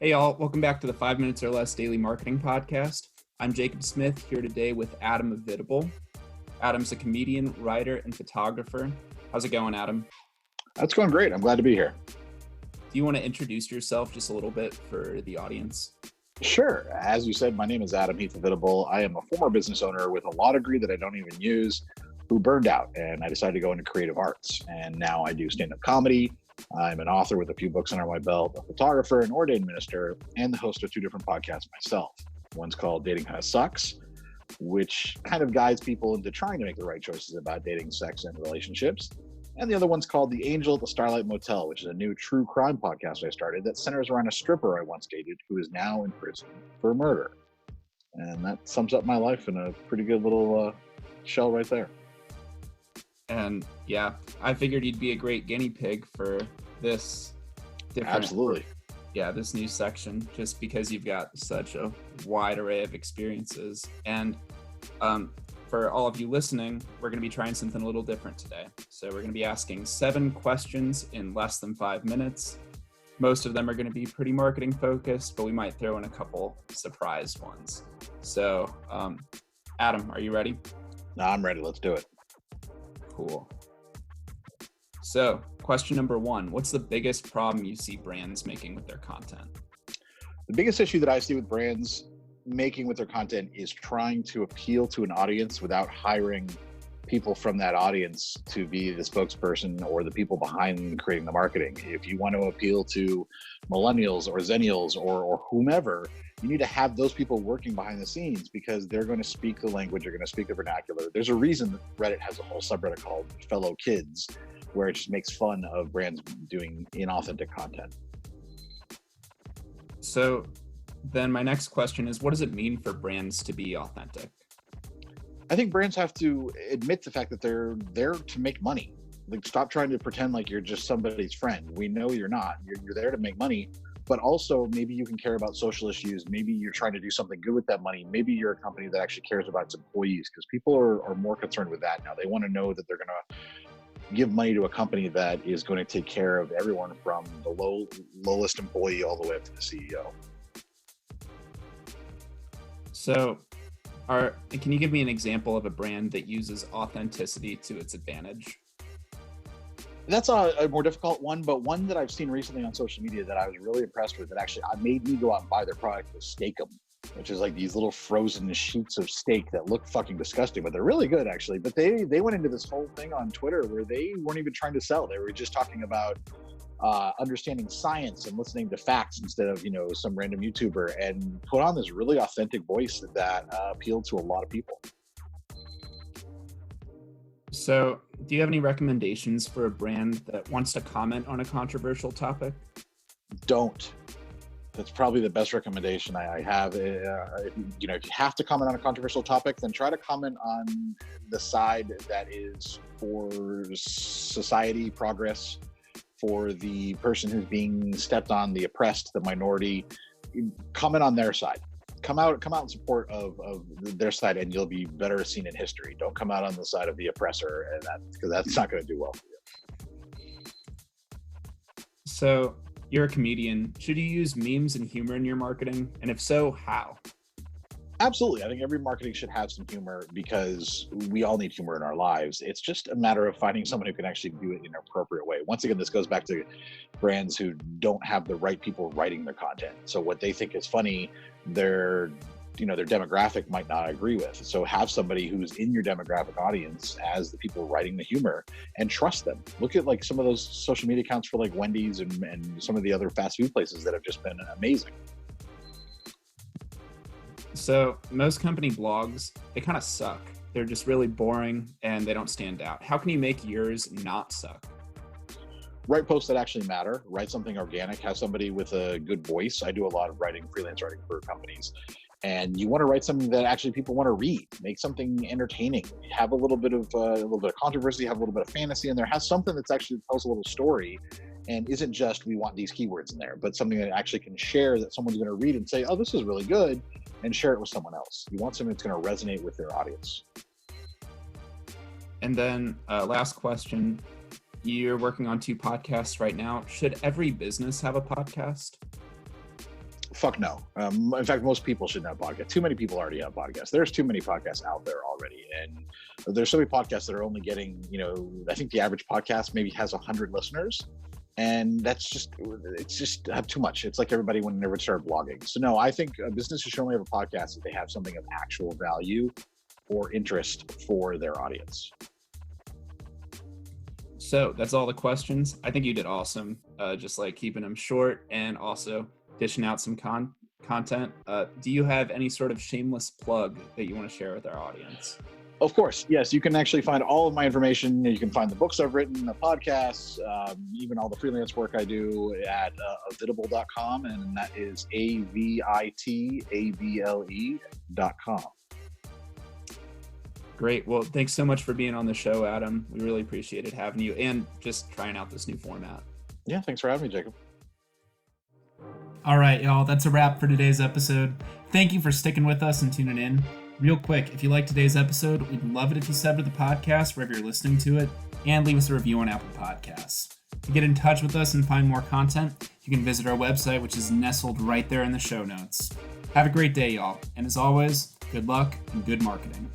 Hey y'all, welcome back to the 5 Minutes or Less Daily Marketing Podcast. I'm Jacob Smith here today with Adam Avitable. Adam's a comedian, writer, and photographer. How's it going, Adam? That's going great. I'm glad to be here. Do you want to introduce yourself just a little bit for the audience? Sure. As you said, my name is Adam Heath Avitable. I am a former business owner with a law degree that I don't even use, who burned out, and I decided to go into creative arts. And now I do stand-up comedy. I'm an author with a few books under my belt, a photographer, an ordained minister, and the host of two different podcasts myself. One's called Dating Kinda Sucks, which kind of guides people into trying to make the right choices about dating, sex, and relationships. And the other one's called The Angel at the Starlight Motel, which is a new true crime podcast I started that centers around a stripper I once dated who is now in prison for murder. And that sums up my life in a pretty good little shell right there. And yeah, I figured you'd be a great guinea pig for this different, Absolutely. Yeah, this new section, just because you've got such a wide array of experiences. And for all of you listening, we're going to be trying something a little different today. So we're going to be asking 7 questions in less than 5 minutes. Most of them are going to be pretty marketing focused, but we might throw in a couple surprise ones. So Adam, are you ready? No, I'm ready. Let's do it. Cool. So, question number 1, what's the biggest problem you see brands making with their content? The biggest issue that I see with brands making with their content is trying to appeal to an audience without hiring people from that audience to be the spokesperson or the people behind creating the marketing. If you want to appeal to millennials or zennials or whomever, you need to have those people working behind the scenes because they're going to speak the language, they're going to speak the vernacular. There's a reason that Reddit has a whole subreddit called Fellow Kids, where it just makes fun of brands doing inauthentic content. So then my next question is, what does it mean for brands to be authentic? I think brands have to admit the fact that they're there to make money. Like, stop trying to pretend like you're just somebody's friend. We know you're not. You're there to make money, but also maybe you can care about social issues. Maybe you're trying to do something good with that money. Maybe you're a company that actually cares about its employees, because people are more concerned with that now. They want to know that they're going to give money to a company that is going to take care of everyone from the lowest employee all the way up to the CEO. So can you give me an example of a brand that uses authenticity to its advantage? That's a more difficult one, but one that I've seen recently on social media that I was really impressed with, that actually made me go out and buy their product, was Steak-'em, which is like these little frozen sheets of steak that look fucking disgusting, but they're really good actually. But they went into this whole thing on Twitter where they weren't even trying to sell. They were just talking about understanding science and listening to facts instead of, some random YouTuber, and put on this really authentic voice that appealed to a lot of people. So do you have any recommendations for a brand that wants to comment on a controversial topic? Don't. That's probably the best recommendation I have. If you have to comment on a controversial topic, then try to comment on the side that is for society progress, for the person who's being stepped on, the oppressed, the minority. Comment on their side. Come out in support of their side, and you'll be better seen in history. Don't come out on the side of the oppressor, and because that's not going to do well for you. So you're a comedian. Should you use memes and humor in your marketing? And if so, how? Absolutely. I think every marketing should have some humor because we all need humor in our lives. It's just a matter of finding someone who can actually do it in an appropriate way. Once again, this goes back to brands who don't have the right people writing their content. So what they think is funny, their demographic might not agree with. So have somebody who's in your demographic audience as the people writing the humor, and trust them. Look at like some of those social media accounts for like Wendy's and some of the other fast food places that have just been amazing. So most company blogs, they kind of suck. They're just really boring and they don't stand out. How can you make yours not suck? Write posts that actually matter. Write something organic. Have somebody with a good voice. I do a lot of freelance writing for companies. And you want to write something that actually people want to read. Make something entertaining. Have a little bit of controversy. Have a little bit of fantasy in there. Have something that's actually tells a little story, and isn't just we want these keywords in there, but something that actually can share, that someone's going to read and say, "Oh, this is really good," and share it with someone else. You want something that's going to resonate with their audience. And then last question. You're working on 2 podcasts right now. Should every business have a podcast? Fuck no. In fact, most people shouldn't have podcasts. Too many people already have podcasts. There's too many podcasts out there already. And there's so many podcasts that are only getting, I think the average podcast maybe has 100 listeners. And it's just too much. It's like everybody when they never started blogging. So no, I think businesses should only have a podcast if they have something of actual value or interest for their audience. So that's all the questions. I think you did awesome. Just like keeping them short and also dishing out some content. Do you have any sort of shameless plug that you want to share with our audience? Of course, yes. You can actually find all of my information. You can find the books I've written, the podcasts, even all the freelance work I do at avitable.com, and that is avitable.com. Great. Well, thanks so much for being on the show, Adam. We really appreciated having you and just trying out this new format. Yeah, thanks for having me, Jacob. All right, y'all. That's a wrap for today's episode. Thank you for sticking with us and tuning in. Real quick, if you liked today's episode, we'd love it if you sub to the podcast wherever you're listening to it, and leave us a review on Apple Podcasts. To get in touch with us and find more content, you can visit our website, which is nestled right there in the show notes. Have a great day, y'all. And as always, good luck and good marketing.